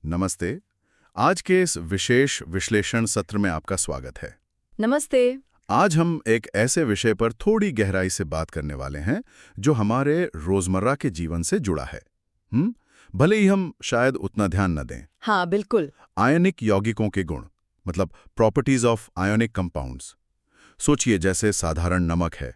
नमस्ते। आज के इस विशेष विश्लेषण सत्र में आपका स्वागत है। नमस्ते। आज हम एक ऐसे विषय पर थोड़ी गहराई से बात करने वाले हैं जो हमारे रोजमर्रा के जीवन से जुड़ा है। भले ही हम शायद उतना ध्यान न दें। हाँ, बिल्कुल। आयनिक यौगिकों के गुण, मतलब प्रॉपर्टीज ऑफ आयोनिक कंपाउंड्स। सोचिए, जैसे साधारण नमक है,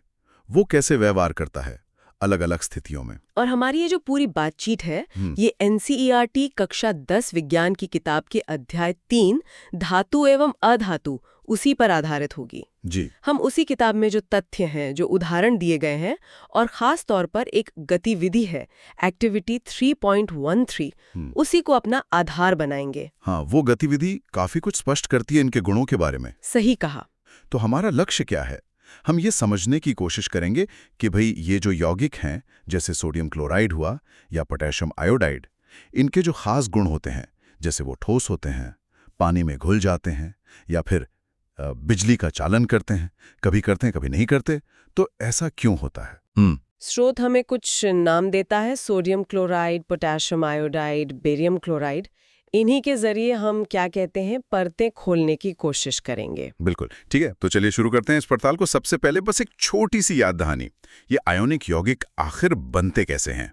वो कैसे व्यवहार करता है अलग अलग स्थितियों में। और हमारी ये जो पूरी बातचीत है, ये एनसीईआरटी कक्षा 10 विज्ञान की किताब के अध्याय 3 धातु एवं अधातु उसी पर आधारित होगी। जी। हम उसी किताब में जो तथ्य हैं, जो उदाहरण दिए गए हैं, और खास तौर पर एक गतिविधि है एक्टिविटी 3.13, उसी को अपना आधार बनाएंगे। हाँ, वो गतिविधि काफी कुछ स्पष्ट करती है इनके गुणों के बारे में। सही कहा। तो हमारा लक्ष्य क्या है? हम ये समझने की कोशिश करेंगे कि भाई ये जो यौगिक हैं, जैसे सोडियम क्लोराइड हुआ या पोटेशियम आयोडाइड, इनके जो खास गुण होते हैं, जैसे वो ठोस होते हैं, पानी में घुल जाते हैं या फिर बिजली का चालन करते हैं, कभी करते हैं कभी नहीं करते, तो ऐसा क्यों होता है? स्रोत हमें कुछ नाम देता है, sodium chloride, potassium iodide, barium chloride. इन्हीं के जरिए हम क्या कहते हैं, परतें खोलने की कोशिश करेंगे। बिल्कुल ठीक है, तो चलिए शुरू करते हैं इस पड़ताल को। सबसे पहले बस एक छोटी सी याद दहानी, ये आयोनिक यौगिक आखिर बनते कैसे हैं?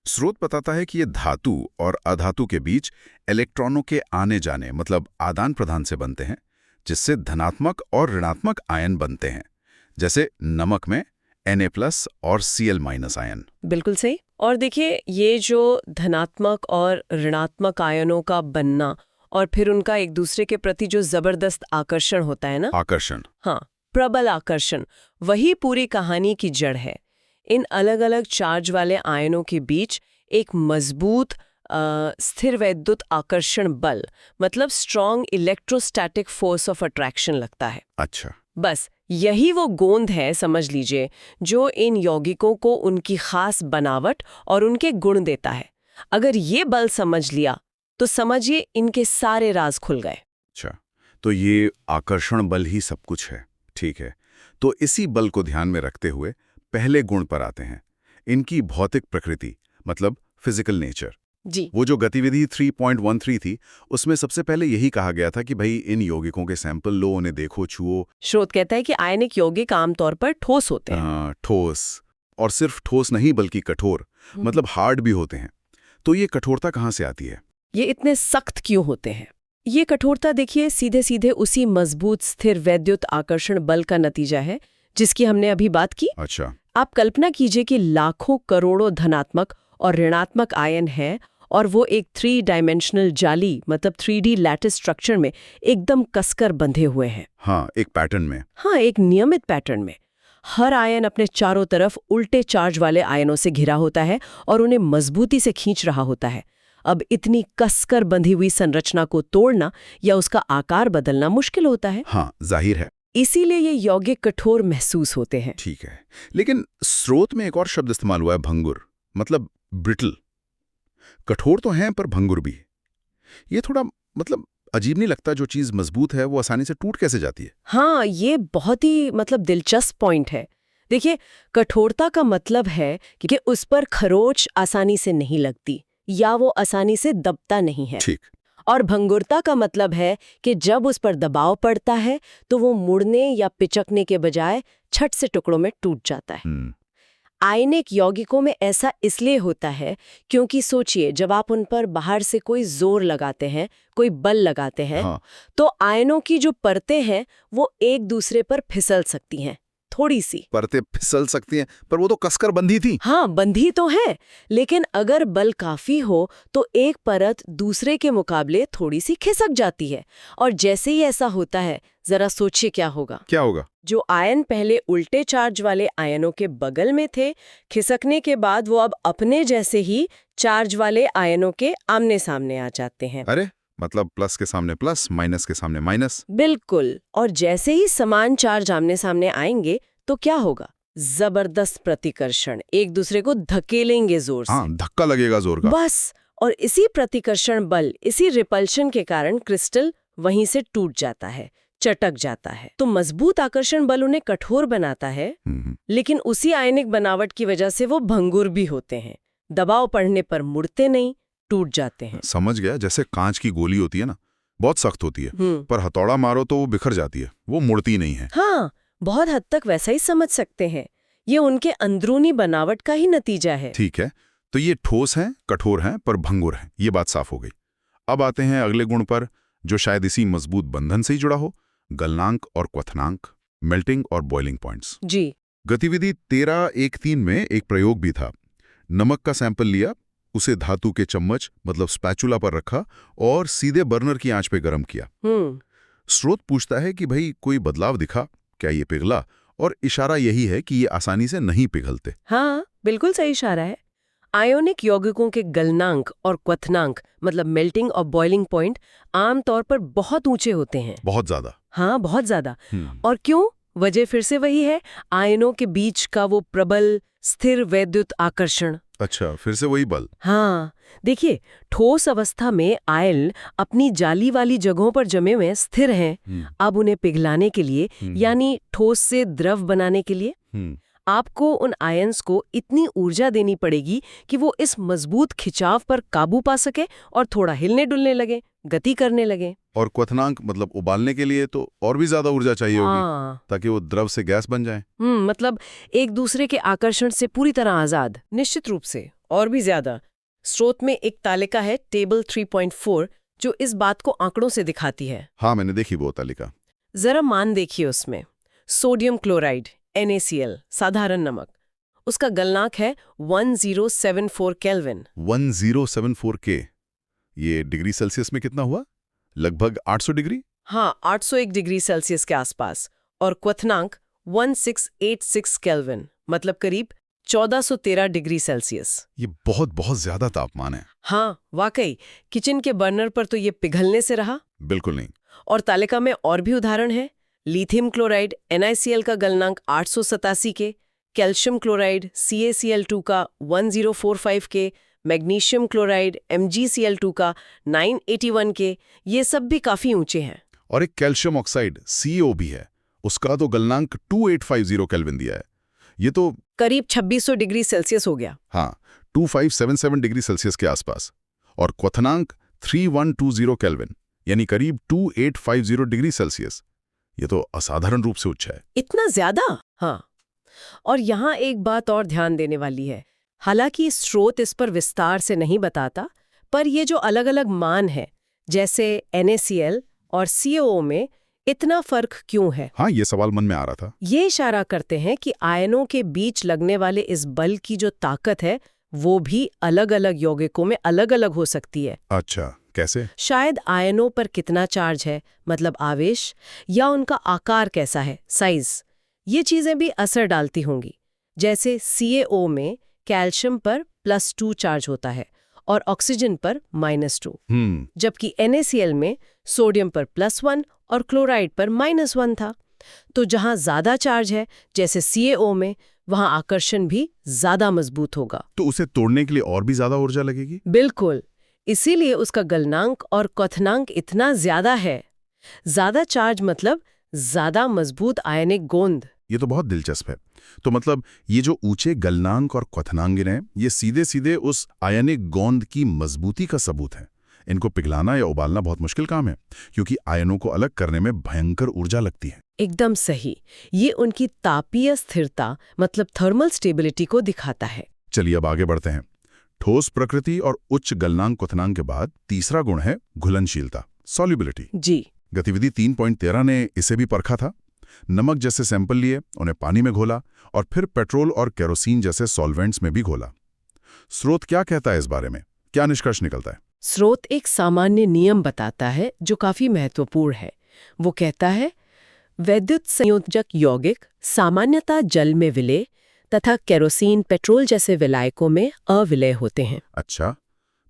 स्रोत बताता है कि ये धातु और अधातु के बीच इलेक्ट्रॉनों के आने जाने, मतलब आदान प्रदान से बनते हैं, जिससे धनात्मक और ऋणात्मक आयन बनते हैं, जैसे नमक में Na+ और Cl- आयन। बिल्कुल सही। और देखिए, ये जो धनात्मक और ऋणात्मक आयनों का बनना और फिर उनका एक दूसरे के प्रति जो जबरदस्त आकर्षण होता है ना, आकर्षण। हाँ, प्रबल आकर्षण, वही पूरी कहानी की जड़ है। इन अलग अलग चार्ज वाले आयनों के बीच एक मजबूत स्थिर वैद्युत आकर्षण बल, मतलब strong electrostatic force of attraction लगता है। अच्छा। बस यही वो गोंद है, समझ लीजिए, जो इन यौगिकों को उनकी खास बनावट और उनके गुण देता है। अगर ये बल समझ लिया तो समझिए इनके सारे राज खुल गए। अच्छा, तो ये आकर्षण बल ही सब कुछ है। ठीक है, तो इसी बल को ध्यान में रखते हुए पहले गुण पर आते हैं, इनकी भौतिक प्रकृति, मतलब फिजिकल नेचर। जी। वो जो गतिविधि 3.13 थी, उसमें सबसे पहले यही कहा गया था कि भाई इन यौगिकों के सैंपल लो, उन्हें देखो, छुओ। स्रोत कहता है कि आयनिक यौगिक आमतौर पर ठोस होते हैं। ठोस, और सिर्फ ठोस नहीं बल्कि कठोर, मतलब हार्ड भी होते हैं। तो ये कठोरता कहाँ से आती है? ये इतने सख्त क्यों होते हैं? ये कठोरता देखिए सीधे सीधे उसी मजबूत स्थिर वैद्युत आकर्षण बल का नतीजा है जिसकी हमने अभी बात की। अच्छा। आप कल्पना कीजिए कि लाखों करोड़ों धनात्मक और ऋणात्मक आयन है और वो एक 3 डायमेंशनल जाली, मतलब 3D लैटिस स्ट्रक्चर में एकदम कसकर बंधे हुए हैं। हाँ, एक पैटर्न में। हाँ, एक नियमित पैटर्न में। हर आयन अपने चारों तरफ उल्टे चार्ज वाले आयनों से घिरा होता है और उन्हें मजबूती से खींच रहा होता है। अब इतनी कसकर बंधी हुई संरचना को तोड़ना या उसका आकार बदलना मुश्किल होता है। हाँ, जाहिर है। इसीलिए ये यौगिक कठोर महसूस होते हैं। ठीक है, लेकिन स्रोत में एक और शब्द इस्तेमाल हुआ है, भंगुर, मतलब ब्रिटल। कठोर तो हैं पर भंगुर भी। ये थोड़ा मतलब अजीब नहीं लगता? जो चीज मजबूत है वो आसानी से टूट कैसे जाती है? हाँ, ये बहुत ही दिलचस्प पॉइंट है। देखिए, कठोरता का मतलब है कि उस पर खरोंच आसानी से नहीं लगती या वो आसानी से दबता नहीं है। ठीक। और भंगुरता का मतलब है कि जब उस पर दबाव पड़ता है तो वो मुड़ने या पिचकने के बजाय छट से टुकड़ों में टूट जाता है। आयनिक यौगिकों में ऐसा इसलिए होता है क्योंकि सोचिए, जब आप उन पर बाहर से कोई जोर लगाते हैं, कोई बल लगाते हैं, हाँ। तो आयनों की जो परतें हैं वो एक दूसरे पर फिसल सकती हैं, थोड़ी सी। परतें फिसल सकती हैं, पर वो तो कसकर बंधी थी। हाँ, बंधी तो है, लेकिन अगर बल काफी हो तो एक परत दूसरे के मुकाबले थोड़ी सी खिसक जाती है। और जैसे ही ऐसा होता है, जरा सोचिए क्या होगा। क्या होगा? जो आयन पहले उल्टे चार्ज वाले आयनों के बगल में थे, खिसकने के बाद वो अब अपने जैसे ही चार्ज वाले आयनों के आमने सामने आ जाते हैं। अरे, मतलब प्लस के सामने प्लस, माइनस के सामने माइनस। बिल्कुल। और जैसे ही समान चार्ज आमने सामने आएंगे तो क्या होगा? जबरदस्त प्रतिकर्षण, एक दूसरे को धकेलेंगे जोर से। हाँ, धक्का लगेगा जोर का। बस, और इसी प्रतिकर्षण बल, इसी रिपल्शन के कारण क्रिस्टल वहीं से टूट जाता है, चटक जाता है। तो मजबूत आकर्षण बल उन्हें कठोर बनाता है, लेकिन उसी आयनिक बनावट की वजह से वो भंगुर भी होते हैं। दबाव पड़ने पर मुड़ते नहीं, टूट जाते हैं। समझ गया, जैसे कांच की गोली होती है ना, बहुत सख्त होती है, पर हथौड़ा मारो तो वो बिखर जाती है, वो मुड़ती नहीं है। हाँ, बहुत हद तक वैसा ही समझ सकते हैं। ये उनके अंदरूनी बनावट का ही नतीजा है। ठीक है, तो ये ठोस हैं, कठोर हैं, पर भंगुर हैं, ये बात साफ हो गई। अब आते हैं अगले गुण पर, जो शायद इसी मजबूत बंधन से ही जुड़ा हो, गलनांक और क्वथनांक, मेल्टिंग और बॉइलिंग पॉइंट्स। जी। गतिविधि 13-1-3 में एक प्रयोग भी था। नमक का सैंपल लिया, उसे धातु के चम्मच मतलब स्पैचुला पर रखा और सीधे बर्नर की आंच पे गर्म किया। स्रोत पूछता है कि भाई कोई बदलाव दिखा, क्या ये पिघला? और इशारा यही है कि ये आसानी से नहीं पिघलते। हाँ, बिल्कुल सही इशारा है। आयोनिक यौगिकों के गलनांक और क्वथनांक मतलब मेल्टिंग और बॉइलिंग पॉइंट आमतौर पर बहुत ऊंचे होते हैं। बहुत ज्यादा। हाँ, बहुत ज्यादा। और क्यों? वजह फिर से वही है, आयनों के बीच का वो प्रबल स्थिर वैद्युत आकर्षण। अच्छा, फिर से वही बल। हाँ, देखिए, ठोस अवस्था में आयन अपनी जाली वाली जगहों पर जमे हुए स्थिर हैं। अब उन्हें पिघलाने के लिए यानी ठोस से द्रव बनाने के लिए आपको उन आयन्स को इतनी ऊर्जा देनी पड़ेगी कि वो इस मजबूत खिंचाव पर काबू पा सके और थोड़ा हिलने डुलने लगे, गति करने लगे। और क्वथनांक मतलब उबालने के लिए तो और भी ज्यादा ऊर्जा चाहिए होगी, ताकि वो द्रव से गैस बन जाए। मतलब एक दूसरे के आकर्षण से पूरी तरह आजाद। निश्चित रूप से, और भी ज्यादा। स्रोत में एक तालिका है टेबल 3.4 जो इस बात को आंकड़ों से दिखाती है। हाँ, मैंने देखी वो तालिका। जरा मान देखिए उसमें। सोडियम क्लोराइड NaCl साधारण नमक, उसका गलनांक है 1074 केल्विन। 1074 K। ये डिग्री सेल्सियस में कितना हुआ? लगभग 800 डिग्री। हाँ, 801 डिग्री सेल्सियस के आसपास। और क्वथनांक 1686 केल्विन मतलब करीब 1413 डिग्री सेल्सियस। ये बहुत बहुत ज्यादा तापमान है। हाँ, वाकई। किचन के बर्नर पर तो ये पिघलने से रहा? बिल्कुल नहीं। और तालिका में और भी उदाहरण है। लिथियम क्लोराइड NaCl का गलनांक 887 के, कैल्शियम क्लोराइड CaCl2 का 1045 के, मैग्नीशियम क्लोराइड MgCl2 का 981 के, ये सब भी काफी ऊंचे हैं। और एक कैल्शियम ऑक्साइड CO भी है, उसका तो गलनांक 2850 केल्विन दिया है। ये तो करीब 2600 डिग्री सेल्सियस हो गया। हाँ, 2577 डिग्री सेल्सियस के आसपास। और क्वथनांक 3120 केल्विन यानी करीब 2850 डिग्री सेल्सियस। ये तो असाधारण रूप से उच्च है। इतना ज्यादा? हाँ। और यहाँ एक बात और ध्यान देने वाली है। हालांकि स्रोत इस पर विस्तार से नहीं बताता, पर ये जो अलग-अलग मान है, जैसे NaCl और CaO में इतना फर्क क्यों है? हाँ, ये सवाल मन में आ रहा था। ये इशारा करते हैं कि आयनों के बीच लगने वाले इस बल की जो ताकत है, वो भी अलग-अलग यौगिकों में अलग-अलग हो सकती है। अच्छा, कैसे? शायद आयनों पर कितना चार्ज है, मतलब आवेश, या उनका आकार कैसा है, साइज, ये चीजें भी असर डालती होंगी। जैसे CaO में कैल्शियम पर +2 चार्ज होता है और ऑक्सीजन पर -2, जबकि NaCl में सोडियम पर +1 और क्लोराइड पर -1 था। तो जहां ज्यादा चार्ज है, जैसे CaO में, वहां आकर्षण भी ज्यादा मजबूत होगा। तो उसे तोड़ने के लिए और भी ज्यादा ऊर्जा लगेगी? बिल्कुल, इसीलिए उसका गलनांक और क्वथनांक इतना ज्यादा है। ज्यादा चार्ज मतलब ज्यादा मजबूत आयनिक गोंद। ये तो बहुत दिलचस्प है। तो मतलब ये जो ऊंचे गलनांक और क्वथनांक हैं, ये सीधे सीधे उस आयनिक गोंद की मजबूती का सबूत है। इनको पिघलाना या उबालना बहुत मुश्किल काम है, क्योंकि आयनों को अलग करने में भयंकर ऊर्जा लगती है। एकदम सही। ये उनकी तापीय स्थिरता मतलब थर्मल स्टेबिलिटी को दिखाता है। चलिए अब आगे बढ़ते हैं। ठोस प्रकृति और उच्च गलनांक क्वथनांक के बाद तीसरा गुण है घुलनशीलता, सॉल्युबिलिटी। जी। गतिविधि 3.13 ने इसे भी परखा था। नमक जैसे सैंपल लिए, उन्हें पानी में घोला और फिर पेट्रोल और केरोसिन जैसे सॉल्वेंट्स में भी घोला। स्रोत क्या कहता है इस बारे में? क्या निष्कर्ष निकलता है? स्रोत एक सामान्य नियम बताता है जो काफी महत्वपूर्ण है। वो कहता है, वैद्युत संयोजक यौगिक सामान्यतः जल में विलय तथा केरोसिन, पेट्रोल जैसे विलायकों में अविलय होते हैं। अच्छा,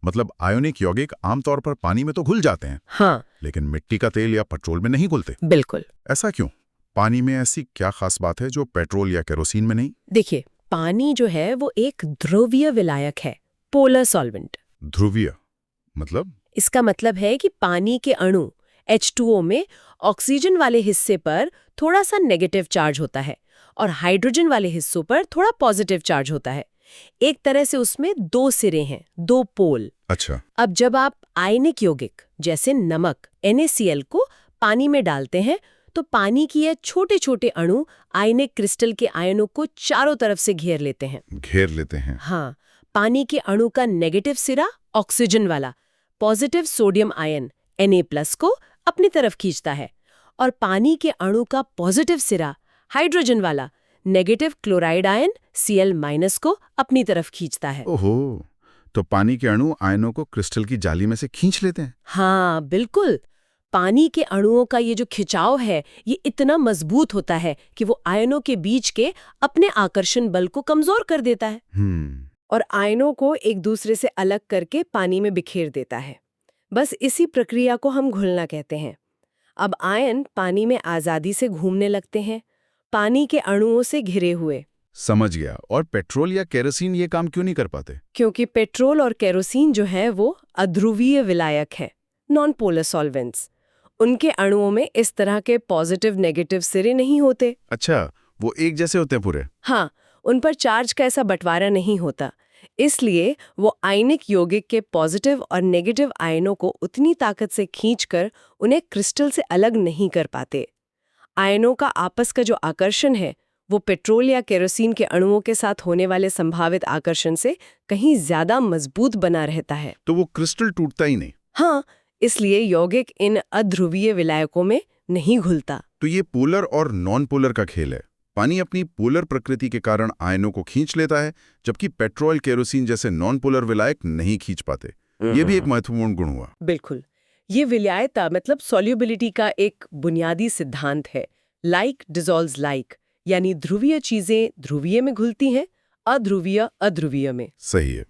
मतलब आयोनिक यौगिक आमतौर पर पानी में तो घुल जाते हैं। हाँ, लेकिन मिट्टी का तेल या पेट्रोल में नहीं घुलते। बिल्कुल। ऐसा क्यों? पानी में ऐसी क्या खास बात है जो पेट्रोल या केरोसिन में नहीं? देखिए, पानी जो है वो एक ध्रुवीय विलायक है, पोलर सॉल्वेंट। ध्रुवीय मतलब? इसका मतलब है कि पानी के अणु H2O में ऑक्सीजन वाले हिस्से पर थोड़ा सा नेगेटिव चार्ज होता है और हाइड्रोजन वाले हिस्सों पर थोड़ा पॉजिटिव चार्ज होता है। एक तरह से उसमें 2 सिरे हैं, 2 पोल। अच्छा। अब जब आप आयनिक यौगिक जैसे नमक NaCl को पानी में डालते हैं तो पानी की ये छोटे छोटे अणु आयनिक क्रिस्टल के आयनों को चारों तरफ से घेर लेते हैं। हाँ, पानी के अणु का नेगेटिव सिरा ऑक्सीजन वाला पॉजिटिव सोडियम आयन Na+ को अपनी तरफ खींचता है और पानी के अणु का पॉजिटिव सिरा हाइड्रोजन वाला नेगेटिव क्लोराइड आयन Cl- को अपनी तरफ खींचता है। ओहो, तो पानी के अणु आयनों को क्रिस्टल की जाली में से खींच लेते हैं। हाँ बिल्कुल, पानी के अणुओं का ये जो खिंचाव है ये इतना मजबूत होता है कि वो आयनों के बीच के अपने आकर्षण बल को कमजोर कर देता है और आयनों को एक दूसरे से अलग करके पानी में बिखेर देता है। बस इसी प्रक्रिया को हम घुलना कहते हैं। अब आयन पानी में आजादी से घूमने लगते हैं, पानी के अणुओं से घिरे हुए। समझ गया। और पेट्रोल या केरोसिन ये काम क्यों नहीं कर पाते? क्योंकि पेट्रोल और केरोसिन जो है वो अध्रुवीय विलायक है, नॉन पोलर सॉल्वेंट्स। उनके अणुओं में इस तरह के पॉजिटिव नेगेटिव सिरे नहीं होते। अच्छा, वो एक जैसे होते हैं पूरे? हाँ, उन पर चार्ज का ऐसा बंटवारा नहीं होता, इसलिए वो आयनिक यौगिक के पॉजिटिव और नेगेटिव आयनों को उतनी ताकत से खींचकर उन्हें क्रिस्टल से अलग नहीं कर पाते। आयनों का आपस का जो आकर्षण है वो पेट्रोल या केरोसिन के अणुओं के साथ होने वाले संभावित आकर्षण से कहीं ज्यादा मजबूत बना रहता है। तो वो क्रिस्टल टूटता ही नहीं? हाँ, इसलिए यौगिक इन अध्रुवीय विलायकों में नहीं घुलता। तो ये पोलर और नॉन पोलर का खेल है। पानी अपनी पोलर प्रकृति के कारण आयनों को खींच लेता है, जबकि पेट्रोल केरोसिन जैसे नॉन पोलर विलायक नहीं खींच पाते। ये भी एक महत्वपूर्ण गुण हुआ। बिल्कुल, ये विलायता मतलब सॉल्युबिलिटी का एक बुनियादी सिद्धांत है। लाइक डिसॉल्व्स लाइक, यानी ध्रुवीय चीजें ध्रुवीय में घुलती हैं, अध्रुवीय अध्रुवीय में। सही है।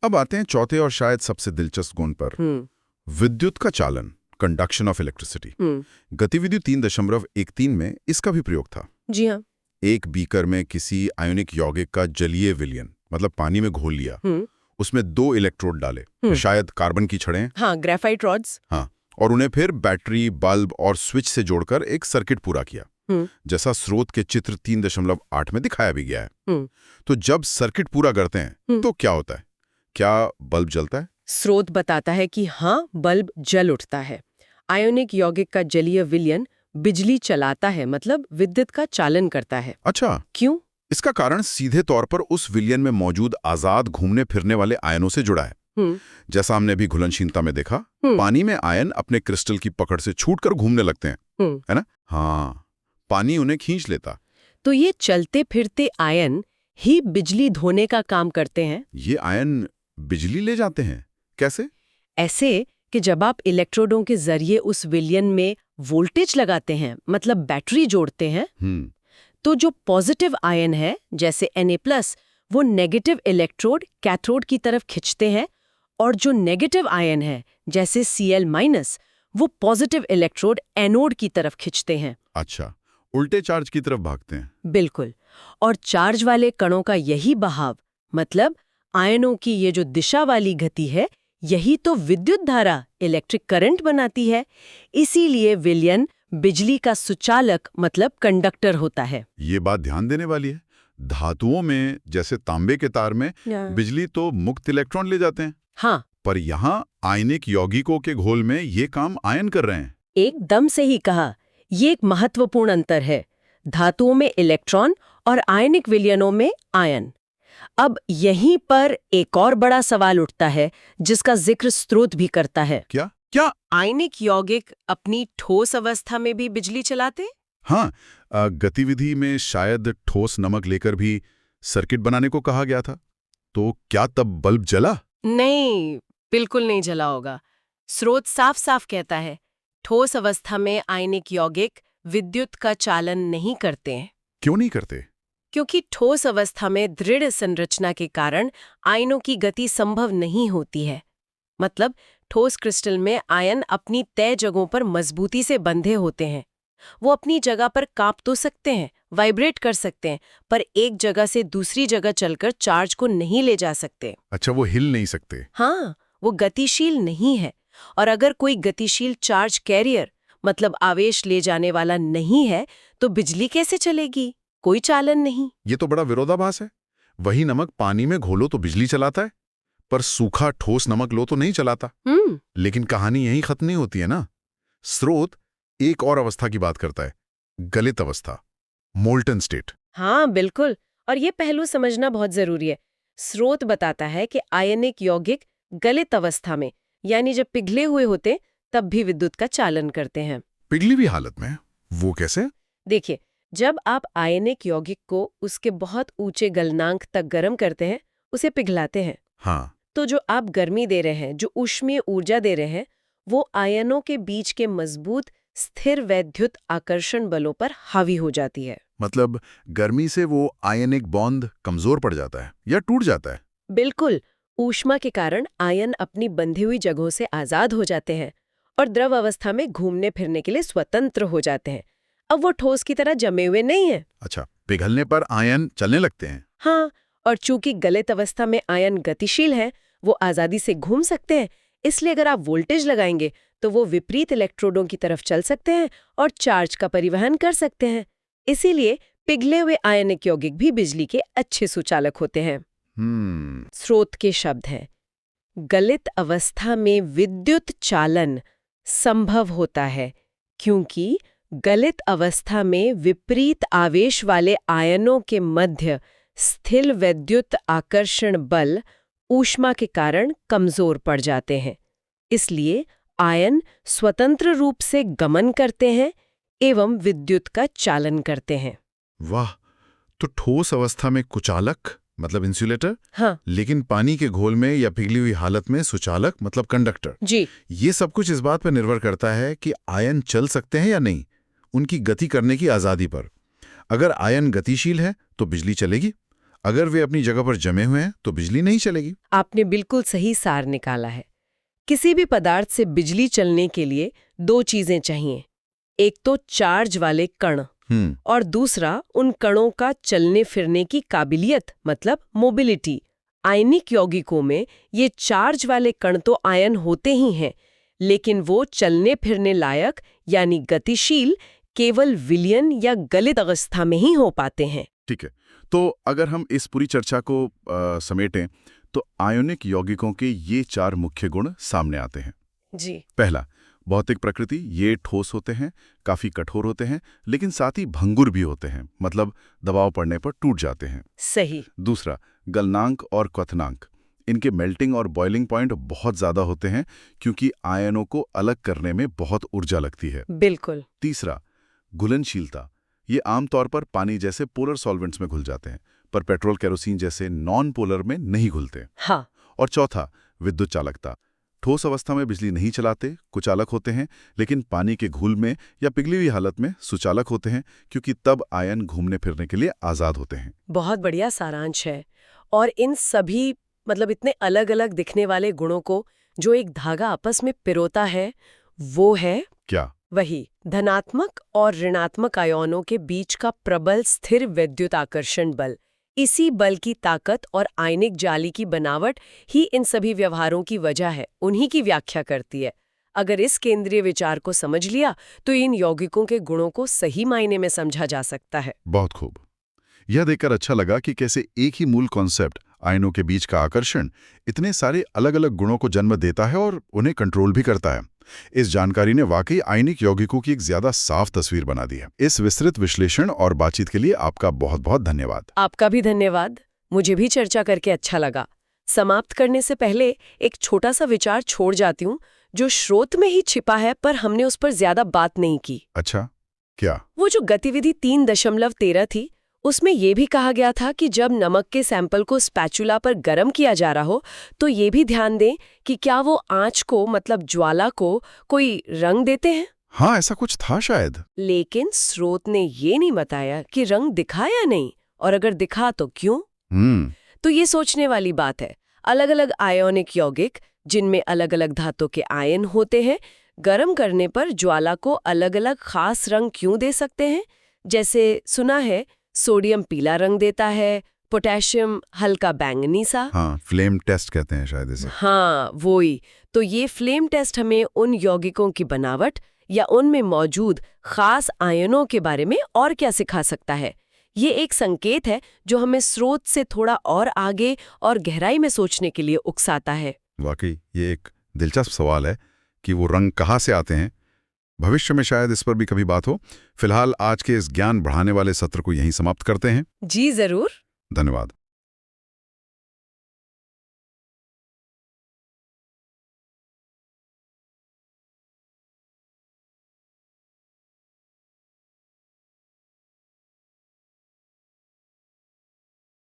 अब आते हैं चौथे और शायद सबसे दिलचस्प गुण पर, विद्युत का चालन, कंडक्शन ऑफ इलेक्ट्रिसिटी। गतिविधि 3.13 में इसका भी प्रयोग था। जी हाँ। एक बीकर में किसी आयोनिक यौगिक का जलीय विलयन मतलब पानी में घोल लिया, उसमें 2 इलेक्ट्रोड डाले, शायद कार्बन की छड़ें। हाँ, ग्रेफाइट रॉड्स। हाँ, और उन्हें फिर बैटरी, बल्ब और स्विच से जोड़कर एक सर्किट पूरा किया, जैसा स्रोत के चित्र 3.8 में दिखाया भी गया है। तो जब सर्किट पूरा करते हैं तो क्या होता है? क्या बल्ब जलता है? स्रोत बताता है कि हाँ, बल्ब जल उठता है। आयोनिक यौगिक का जलीय विलयन बिजली चलाता है, मतलब विद्युत का चालन करता है। अच्छा, क्यों? इसका कारण सीधे तौर पर उस विलयन में मौजूद आजाद घूमने फिरने वाले आयनों से जुड़ा है। जैसा हमने भी घुलनशीलता में देखा, पानी में आयन अपने क्रिस्टल की पकड़ से छूटकर घूमने लगते हैं, है ना? हाँ, पानी उन्हें खींच लेता। तो ये चलते फिरते आयन ही बिजली धोने का काम करते हैं। ये आयन बिजली ले जाते हैं? कैसे? ऐसे कि जब आप इलेक्ट्रोडों के जरिए उस विलयन में वोल्टेज लगाते हैं, मतलब बैटरी जोड़ते हैं, तो जो पॉजिटिव आयन है जैसे Na+, वो नेगेटिव इलेक्ट्रोड कैथोड की तरफ खींचते हैं, और जो नेगेटिव आयन है जैसे Cl-, वो पॉजिटिव इलेक्ट्रोड एनोड की तरफ खींचते हैं। अच्छा, उल्टे चार्ज की तरफ भागते हैं। बिल्कुल, और चार्ज वाले कणों का यही बहाव, मतलब आयनों की ये जो दिशा वाली गति है, यही तो विद्युत धारा, इलेक्ट्रिक करंट बनाती है। इसीलिए विलयन बिजली का सुचालक मतलब कंडक्टर होता है। ये बात ध्यान देने वाली है। धातुओं में जैसे तांबे के तार में बिजली तो मुक्त इलेक्ट्रॉन ले जाते हैं। हाँ, पर यहाँ आयनिक यौगिकों के घोल में ये काम आयन कर रहे हैं। एकदम सही कहा। ये एक महत्वपूर्ण अंतर है, धातुओं में इलेक्ट्रॉन और आयनिक विलयनों में आयन। अब यहीं पर एक और बड़ा सवाल उठता है जिसका जिक्र स्रोत भी करता है। क्या आयनिक यौगिक अपनी ठोस अवस्था में भी बिजली चलाते? हाँ, गतिविधि में शायद ठोस नमक लेकर भी सर्किट बनाने को कहा गया था। तो क्या तब बल्ब जला? नहीं, बिल्कुल नहीं जला होगा। स्रोत साफ साफ कहता है, ठोस अवस्था में आयनिक यौगिक विद्युत का चालन नहीं करते हैं। क्यों नहीं करते? क्योंकि ठोस अवस्था में दृढ़ संरचना के कारण आयनों की गति संभव नहीं होती है। मतलब ठोस क्रिस्टल में आयन अपनी तय जगहों पर मजबूती से बंधे होते हैं। वो अपनी जगह पर कांप तो सकते हैं, वाइब्रेट कर सकते हैं, पर एक जगह से दूसरी जगह चलकर चार्ज को नहीं ले जा सकते। अच्छा, वो हिल नहीं सकते? हाँ, वो गतिशील नहीं है। और अगर कोई गतिशील चार्ज कैरियर मतलब आवेश ले जाने वाला नहीं है, तो बिजली कैसे चलेगी? कोई चालन नहीं। ये तो बड़ा विरोधाभास है। वही नमक पानी में घोलो तो बिजली चलाता है, पर सूखा ठोस नमक लो तो नहीं चलाता। लेकिन कहानी यहीं खत्म नहीं होती है ना। स्रोत एक और अवस्था की बात करता है, गलित अवस्था, मोल्टन स्टेट। हाँ बिल्कुल, और ये पहलू समझना बहुत जरूरी है। स्रोत बताता है कि आयनिक यौगिक गलित अवस्था में, यानी जब पिघले हुए होते तब भी विद्युत का चालन करते हैं। पिघली हुई हालत में? वो कैसे? देखिए, जब आप आयनिक यौगिक को उसके बहुत ऊंचे गलनांक तक गर्म करते हैं, उसे पिघलाते हैं, हाँ, तो जो आप गर्मी दे रहे हैं, जो ऊष्मीय ऊर्जा दे रहे हैं, वो आयनों के बीच के मजबूत स्थिर वैद्युत आकर्षण बलों पर हावी हो जाती है। मतलब गर्मी से वो आयनिक बॉन्ड कमजोर पड़ जाता है या टूट जाता है? बिल्कुल, ऊष्मा के कारण आयन अपनी बंधी हुई जगहों से आजाद हो जाते हैं और द्रव अवस्था में घूमने फिरने के लिए स्वतंत्र हो जाते हैं। अब वो ठोस की तरह जमे हुए नहीं है। अच्छा, पिघलने पर आयन चलने लगते हैं? हाँ, और चूंकि गलित अवस्था में आयन गतिशील है, वो आजादी से घूम सकते हैं। इसलिए अगर आप वोल्टेज लगाएंगे तो वो विपरीत इलेक्ट्रोडों की तरफ चल सकते हैं और चार्ज का परिवहन कर सकते हैं। इसीलिए पिघले हुए आयनिक यौगिक भी बिजली के अच्छे सुचालक होते हैं। स्रोत के शब्द हैं, गलित अवस्था में विद्युत चालन संभव होता है क्योंकि गलित अवस्था में विपरीत आवेश वाले आयनों के मध्य स्थिर वैद्युत आकर्षण बल ऊष्मा के कारण कमजोर पड़ जाते हैं। इसलिए आयन स्वतंत्र रूप से गमन करते हैं एवं विद्युत का चालन करते हैं। वाह, तो ठोस अवस्था में कुचालक मतलब इंसुलेटर, हाँ, लेकिन पानी के घोल में या पिघली हुई हालत में सुचालक मतलब कंडक्टर। जी, ये सब कुछ इस बात पर निर्भर करता है कि आयन चल सकते हैं या नहीं, उनकी गति करने की आजादी पर। अगर आयन गतिशील है तो बिजली चलेगी, अगर वे अपनी जगह पर जमे हुए हैं तो बिजली नहीं चलेगी। आपने बिल्कुल सही सार निकाला है। किसी भी पदार्थ से बिजली चलने के लिए दो चीजें चाहिए, एक तो चार्ज वाले कण और दूसरा उन कणों का चलने फिरने की काबिलियत मतलब मोबिलिटी। आयनिक यौगिकों में ये चार्ज वाले कण तो आयन होते ही हैं, लेकिन वो चलने फिरने लायक यानी गतिशील केवल विलयन या गलित अवस्था में ही हो पाते हैं। ठीक है, तो अगर हम इस पूरी चर्चा को समेटें तो आयोनिक यौगिकों के ये 4 मुख्य गुण सामने आते हैं। जी, पहला, भौतिक प्रकृति, ये ठोस होते हैं, काफी कठोर होते हैं, लेकिन साथ ही भंगुर भी होते हैं, मतलब दबाव पड़ने पर टूट जाते हैं। सही। दूसरा, गलनांक और क्वथनांक, इनके मेल्टिंग और बॉइलिंग पॉइंट बहुत ज्यादा होते हैं क्योंकि आयनों को अलग करने में बहुत ऊर्जा लगती है। बिल्कुल। तीसरा, घुलनशीलता, ये आमतौर पर पानी जैसे पोलर सॉल्वेंट्स में घुल जाते हैं, पर पेट्रोल केरोसिन जैसे नॉन पोलर में नहीं घुलते। हाँ। और चौथा, विद्युत चालकता, ठोस अवस्था में बिजली नहीं चलाते, कुचालक होते हैं, लेकिन पानी के घुल में या पिघली हुई हालत में सुचालक होते हैं क्योंकि तब आयन घूमने फिरने के लिए आजाद होते हैं। बहुत बढ़िया सारांश है। और इन सभी मतलब इतने अलग अलग दिखने वाले गुणों को जो एक धागा आपस में पिरोता है, वो है क्या? वही धनात्मक और ऋणात्मक आयनों के बीच का प्रबल स्थिर विद्युत आकर्षण बल। इसी बल की ताकत और आयनिक जाली की बनावट ही इन सभी व्यवहारों की वजह है, उन्हीं की व्याख्या करती है। अगर इस केंद्रीय विचार को समझ लिया तो इन यौगिकों के गुणों को सही मायने में समझा जा सकता है। बहुत खूब। यह देखकर अच्छा लगा कि कैसे एक ही मूल कॉन्सेप्ट आयनों के बीच का आकर्षण इतने सारे अलग अलग गुणों को जन्म देता है और उन्हें कंट्रोल भी करता है। इस जानकारी ने वाकई आयनिक यौगिकों की एक ज्यादा साफ तस्वीर बना दी है। इस विस्तृत विश्लेषण और बातचीत के लिए आपका बहुत बहुत धन्यवाद। आपका भी धन्यवाद। मुझे भी चर्चा करके अच्छा लगा। समाप्त करने से पहले एक छोटा सा विचार छोड़ जाती हूँ जो स्रोत में ही छिपा है पर हमने उस पर ज्यादा बात नहीं की। अच्छा, क्या? वो जो गतिविधि 3.13 थी, उसमें ये भी कहा गया था कि जब नमक के सैंपल को स्पैचुला पर गर्म किया जा रहा हो तो ये भी ध्यान दें कि क्या वो आंच को मतलब ज्वाला को कोई रंग देते हैं। हाँ, ऐसा कुछ था शायद। लेकिन स्रोत ने ये नहीं बताया कि रंग दिखा या नहीं, और अगर दिखा तो क्यों। तो ये सोचने वाली बात है। अलग अलग आयोनिक यौगिक जिनमें अलग अलग धातु के आयन होते हैं, गर्म करने पर ज्वाला को अलग अलग खास रंग क्यों दे सकते हैं। जैसे सुना है सोडियम पीला रंग देता है, पोटेशियम हल्का बैंगनी सा। हाँ, फ्लेम टेस्ट कहते हैं शायद इसे। हाँ, वही। तो ये फ्लेम टेस्ट हमें उन यौगिकों की बनावट या उनमें मौजूद खास आयनों के बारे में और क्या सिखा सकता है। ये एक संकेत है जो हमें स्रोत से थोड़ा और आगे और गहराई में सोचने के लिए उकसाता है। वाकई ये एक दिलचस्प सवाल है कि वो रंग कहाँ से आते हैं। भविष्य में शायद इस पर भी कभी बात हो। फिलहाल आज के इस ज्ञान बढ़ाने वाले सत्र को यहीं समाप्त करते हैं। जी जरूर। धन्यवाद।